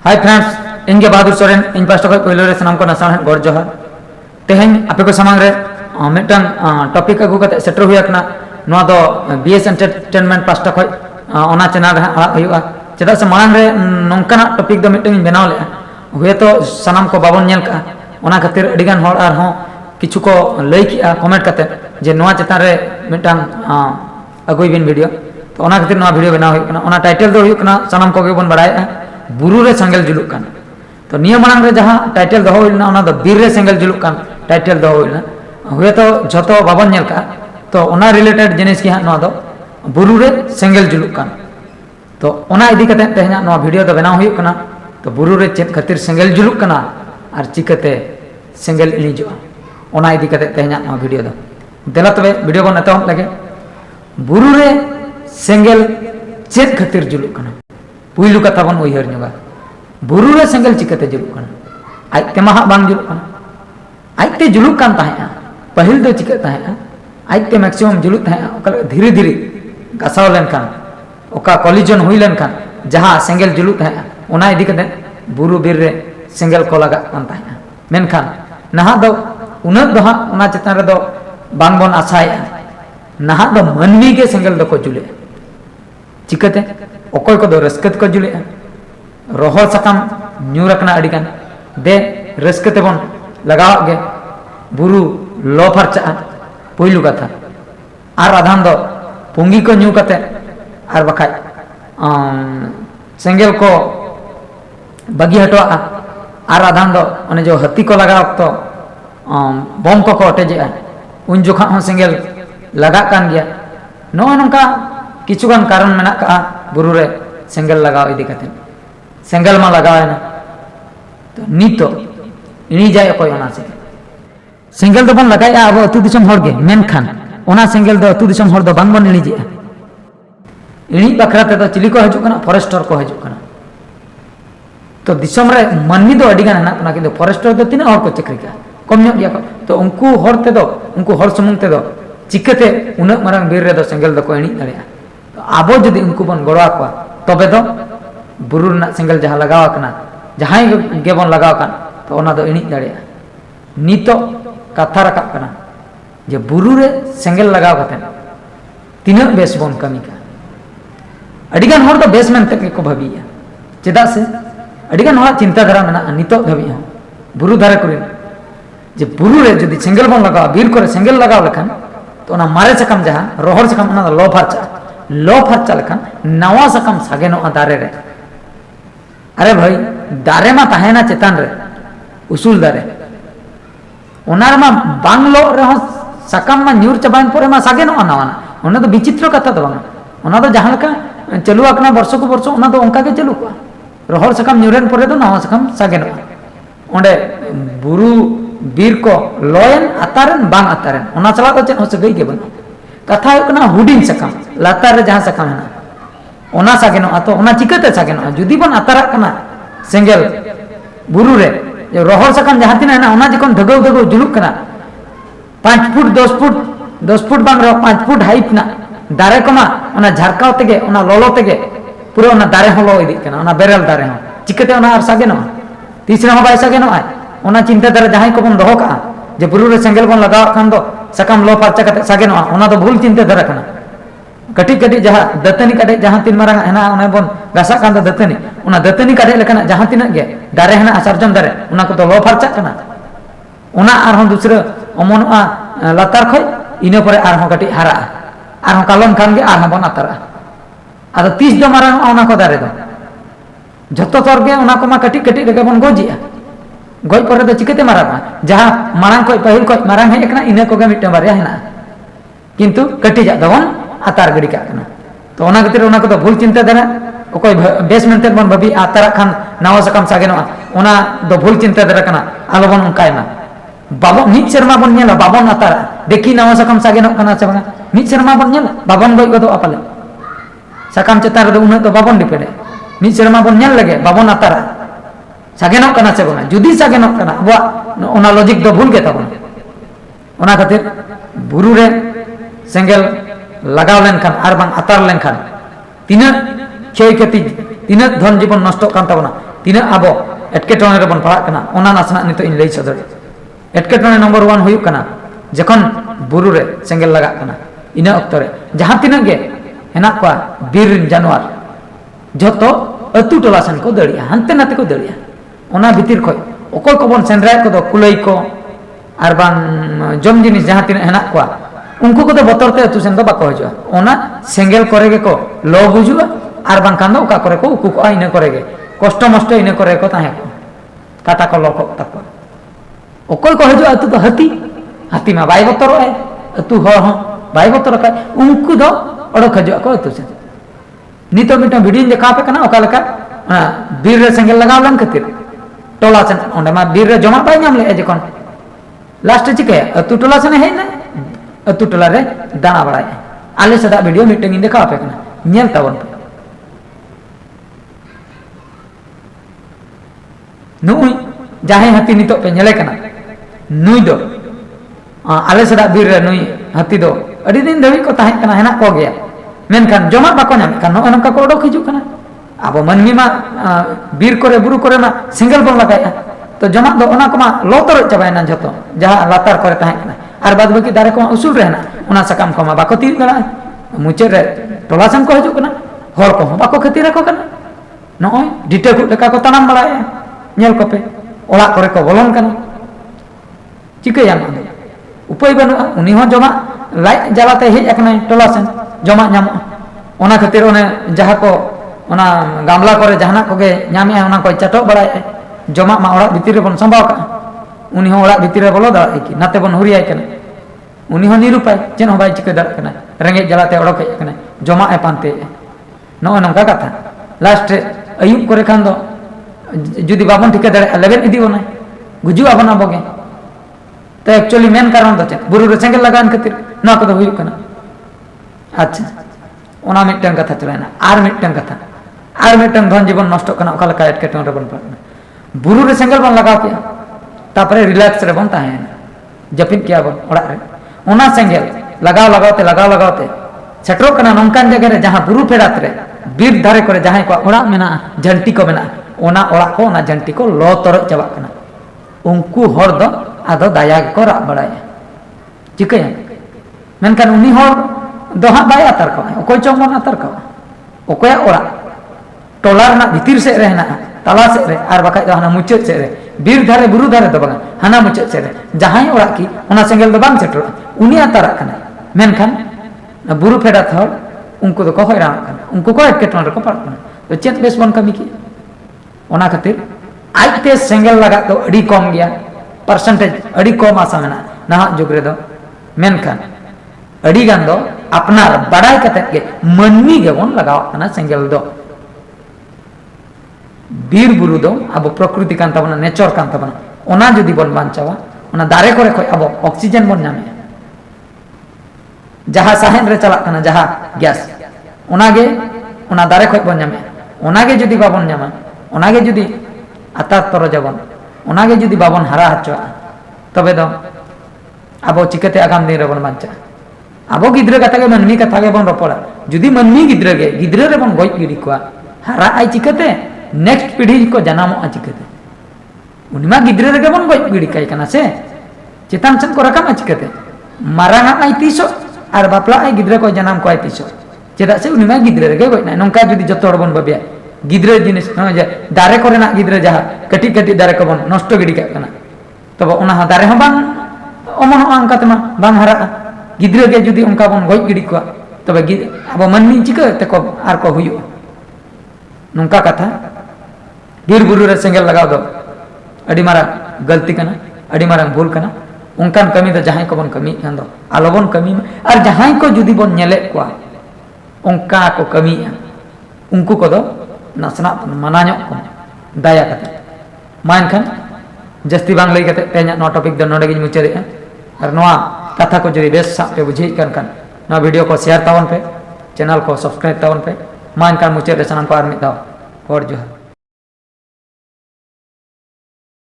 Hi friends, इनके बहादुर सोरेन इन pasta खय पहिलो रे सानाम को नासाण गौर जोहार। तेहें आपे को सामांग रे मिटन टॉपिक अगु कते सेटर हुई अकना नोआ दो बीएस एंटरटेनमेंट पास्टा खय ओना चैनल रे आड़ा हुआ चेदा से मांग रे नोंकाना टॉपिक दो मिटन बनाव ले हुए तो सानाम को बाबन नेल का ओना खातिर अडिगान होड़ आर हों किछु को लई किया कमेंट कते जे नोआ चेतान रे मिटन अगुई बिन वीडियो तो ओना खातिर नोआ वीडियो बनाव हुई कना। ओना टाइटल दो हुई कना सानाम को बन बड़ाया बुरु रे सेंगल जुलुक कान। तो निया मांग रे जहां टाइटल दो हुई ना ओना दो बीर रे सेंगल जुलुक कान टाइटल दो हुई ना हुए तो जतो बाबन नेल का तो ओना रिलेटेड जिनिस की नोआ दो बुरु रे सेंगल जुलुक कान। तो ओना इदी कते तेहना नोआ वीडियो दो बनाव हुई कना। तो बुरु रे चेत खातिर सेंगल जुलुक कना आर चिकते सेंगल इनिजो ओना इदी कते तेहना नोआ वीडियो दो देला तबे वीडियो बन एतहब लगे। बुरु रे सेंगल चेत खातिर जुलुक कना पुइलु कथा बन उयहर ᱧᱚᱜᱟ बुरु रे सेंगल चिकते जुलुक कना आइते मा बांग जुलुक कना आइते जुलुक कान ताहेआ पहिल दो चिकत ताहेआ आइते मैक्सिमम जुलुक ताहेआ ओका धीरे धीरे गासाव लेन कान ओका कॉलिजन हुई लेन कान जहां सेंगल जुलुक ताहेआ ओना इदी कते बुरु बीर रे सेंगल को लगा कान ताहेआ मेनखान नहा दो उना दो ओना चेतान रे दो बांग बन आसाया नहा दो मनमी के सेंगल दो को जुले चिकते ओकोय को दो रस्कत को जुले रोहल सकाम न्यूर रखना अडिगान दे रस्कते बन लगाव गे बुरु लो फरचा पुइलु कथा आर आधान दो पुंगी को न्यू कते आर बखाय सेंगल को बगी हटवा आर आधान दो ओने जो हत्ती को लगाव तो बम को अटेजे उन जोखा हो सेंगल लगा कान गया नो नंका किचुगान कारण मेना का बुरु रे सेंगल लगाव इदी कते सेंगल मा लगाव ना तो नीतो इनी जाय कोई ओना से सेंगल दो बन लगाया अब अतु दिसम हर गे मेनखान ओना सेंगल दो अतु दिसम हर दो बांग बन इनी जे इनी बखरा ते तो चिली को हजु कना फॉरेस्टर को हजु कना। तो दिसम रे मनमी दो अडिगान ना कना किंतु फॉरेस्टर दो तिना हर को चक्री का कम ᱧᱚᱜ गया को तो उनको हर ते दो उनको हर सुमुंग ते दो चिकते उना मारंग बीर रे दो सेंगल दो को इनी दाड़िया। आबो जदि उनको बन गड़वा को तबे दो बुरु ना सेंगल जहां लगाव कना जहां गे बन लगाव कान तो ओना दो इनी दाड़िया। नितो कथा रकाब कना जे बुरु रे सेंगल लगाव कते तिना बेस बन कमी का अडिगान हर दो बेस मेनते को भाबिया चेदा से अडिगान हर चिंता धारा मेना नितो धाबी हो बुरु धारा करिन जे बुरु रे जदि सेंगल बन लगाव बीर को सेंगल लगाव लखान तो ओना मारे सकम जहां रोहर सकम ओना लो फरचा लेखान नवा सकम सागे नो दारे रे। अरे भाई दारे मा ताहेना चेतान रे उसूल दारे ओना रे मा बांगलो रे हो सकम मा न्यूर चबाइन परे मा सागे नो नवाना ओना तो विचित्र कथा तो बांग ओना तो जहां लेका चलु आकना वर्ष को वर्ष ओना तो ओंका के चलु को रोहर सकम न्यूरन परे तो नवा सकम सागे नो ओंडे बुरु बीर को लयन अतारन बांग अतारन ओना चला तो चेन हो सगई के बन कथा हुडिंग सकम लातार जहां सकम है ओना सागेनो तो ओना चिकते सागेनो जुदी बन अतारा कना सेंगल बुरु रे रोहर सकम जहां तिना ना ओना जखन धगौ धगौ जुलुक कना 5 फुट 10 फुट बांग रे 5 फुट हाइट ना दारे कमा ओना झारकाव तेगे ओना लोलो तेगे पूरा ओना दारे हलो इदी कना ओना बेरल दारे हो चिकते ओना आर सागेनो तीसरा हो बाय सागेनो ओना चिंता दारे जहां को बन दोहो का जे बुरु रे सेंगल बन लगाव खान दो सकम लो फरचा कते सागे नो ओना तो भूल चिंता धरा कना कटी कटी जहां दतनी कटे जहां तीन मारंग हेना ओना बन गासा कान दो दतनी ओना दतनी कटे लेकना जहां तिना गे दारे हेना सरजम दारे ओना को तो लो फरचा कना ओना आर हम दूसरा अमनआ लातार खय इने परे आर हम कटी हारा आर हम कालम खान गे आर हम बन अतारा आदो 30 दो मारंग ओना को दारे दो जतो तोर गे ओना को मा कटी कटी लेके बन गोजिया गज पर तो चिकते मारा जहां मारंग को पहिल को मारंग है एकना इने को गे मिटन बारिया हेना किंतु कटी जा दवन आतार गड़ी का कना तो ओना गतिर ओना को तो भूल चिंता देना ओकोय बेस मेंटेन बन भाबी आतारा खान नावा सकम सागे नो ओना दो भूल चिंता देरा कना आलो बन उनकायना बाबो मिट शर्मा बन नेला बाबन आतारा देखी नावा सकम सागे नो कना से बना मिट शर्मा बन नेला बाबन गय को तो अपले सकम चेतार दो उना तो बाबन डिपेडे मिट शर्मा बन नेल लगे बाबन आतारा सागेनो कना से बना जुदी सागेनो कना बा ओना लॉजिक दो भूल के तबन ओना खातिर बुरु रे सेंगल लगाव लेन खान आर बांग अतार लेन खान तीना क्षय क्षति तीना धन जीवन नष्ट कान तबना तीना अब एटकेटोने रे बन पड़ा कना ओना नासना नितो इन लई सदर एटकेटोने नंबर 1 हुयुक कना जखन बुरु रे सेंगेल लगा कना इना अक्तो रे जहां तिना गे हेना को बीर जानवर जतो अतु टोला सन को दड़िया हंते नाते को दड़िया ओना भीतिर खय ओकोय को बन सेंद्राय को दो कुलई को आर बांग जम जिनिस जहां तिना हेना को उनको को दो बतरते अतु सेन दो बाको हजो ओना सेंगेल करे गे को लो बुजुआ आर बांग कांदो का करे को उकु को इना करे गे कष्ट मष्ट इना करे को ताहे को काटा को लोको तको ओकोय को हजो अतु तो हाथी हाथी मा बाय बतर है अतु हर हो बाय बतर का उनको दो अड़क हजो को अतु सेन नितो मिटो वीडियो देखा पे कना ओका लका बीर रे सेंगेल लगाव लन खातिर टोला सेन ओंडे मा बीर रे जमा बाय नाम ले जखन लास्ट चिके अतु टोला सेन हेना अतु टोला रे दाना बड़ाय आले सदा वीडियो मिटो इन देखा पे कना नेल तावन नुई जाहे हाथी नितो पे नेले कना नुई दो आले सदा बीर रे नुई हाथी दो अडी दिन धवी को ताहे कना हेना को गया मेनखान जमा बाको नाम कान नोनका को ओडक हिजु कना अब मनमी मा बीर करे बुरु करे मा सिंगल बन लगाया तो जमा दो ओना को मा लोतर चबायना जतो जहां लातार करे ताहे कना आर बाद बाकी दारे को उसूल रहना ओना सकाम को मा बाको तीर दड़ा मुचे रे टोलासन को हिजु कना हर को बाको खतिर को कना नोय डिटे को लेका को तनाम बड़ाया नेल को पे ओला करे को बोलन कना चिकया उपाय बनु उनी हो जमा लाई जलाते हेज एकना टोलासन जमा नाम ओना खातिर ओने जहा को ओना गामला करे जहाना कोगे नामे ओना को चटो बड़ाय जमा मा ओड़ा भीतर रे बन संभाव का उनी हो ओड़ा भीतर रे बोलो दाड़ा की नाते बन हुरियाय कने उनी हो निरुपाय चेन हो बाय चिके दाड़ कने रेंगे जलाते ओड़क हेज कने जमा ए पानते नो नंका कथा लास्ट अयुब करे खान दो जुदी बाबन ठिके दाड़े लेबेन इदी ओना गुजु आबना बगे तो एक्चुअली मेन कारण दो चे बुरु रे सेंगेल लगान खातिर ना को दो हुयु कना अच्छा ओना मिटन कथा चलाना आर मिटन कथा आर मिटन धन जीवन नष्ट करना ओका लका एटकेटोन रे बन पड़ना बुरु रे सेंगल बन लगाव के तापरे रिलैक्स रे बन ताहे जपिन किया बन ओड़ा रे ओना सेंगेल लगावते सेटरो कना नोंकान जगह रे जहां बुरु फेरात रे बीर धारे करे जहां को ओड़ा मेना झंटी को मेना ओना ओड़ा को ओना झंटी को लो तर चबा कना उनको हर दो आदो दाया को रा बड़ाय चिकया मेनकान उनी हर दोहा बाय आतर को ओकोय चोंग मन आतर को ओकोय ओड़ा टोला रना भीतिर से रहना तला से रे आर बाका दो हना मुचेत से रे बीर धारे बुरु धारे दो बगा हना मुचेत से रे जहां ओड़ा की ओना सेंगेल दो बांग सेटरो उनी आतर कना मेनखान बुरु फेडात हर उनको दो को हैरान कना उनको को एटकेटोन रे को पड़ कना तो चेत बेस बन कमी की ओना खातिर आइते सेंगेल लगा तो अड़ी कम गया परसेंटेज अड़ी कम आसा मेना ना जुग रे दो मेनखान अड़ी गान दो अपनार बड़ाई कते के मनमी गे बन लगाव कना सेंगेल दो बीर बुरु दो अब प्रकृति कान तबना नेचर कान तबना ओना जदी बन बांचावा ओना दारे करे खय अब ऑक्सीजन बन नामे जहां साहेन रे चला कना जहां गैस ओना गे ओना दारे खय बन नामे ओना गे जदी बाबन नामा ओना गे जदी आतार तर जबन ओना गे जदी बाबन हरा हचवा तबे दो अब चिकते आगाम दिन रे बन बांचा अब गिद्रे कथा के मनमी कथा के बन रपड़ा जुदी मनमी गिद्रे रे बन गoj गिडी को हरा आई चिकते नेक्स्ट पीढ़ी को जनामो आ चिकते उनिमा गिद्रे रे बन गoj गिडी काई कना से चितान सन को रकम आ चिकते माराना आई तीसो आर बापला आई गिद्रे को जनाम को आई तीसो चेदा से उनिमा गिद्रे रे गoj ना नंका जुदी जतो बन बबिया गिद्रे जिनिस न जे दारे करे ना गिद्रे जहा कटी कटी दारे को बन नष्ट गिडी का कना तब ओना दारे ह बांग ओमन अंका तमा बांग हरा गिद्रे के जुदी उनका बन गoj गिडी को तब अब मनमी चिका तको आर को हुयु नंका कथा बीर बुरु रे सेंगेल लगाव दो अडी मारा गलती कना अडी मारा भूल कना उनकान कमी दो जहां को बन कमी खान दो आलो बन कमी और जहां को जुदी बन नेले को उनका को कमी उनको को दो नासना मनाño को दया कते मान खान जस्ती बांग लई कते तेना नो टॉपिक दो नोडे गिन मुचेरे और नोआ कथा को जदी बेस साप पे बुझे kan ना वीडियो को शेयर तावन पे चैनल को सब्सक्राइब तावन पे मान का मुचे सनम को आर मिद दाव और जोहार।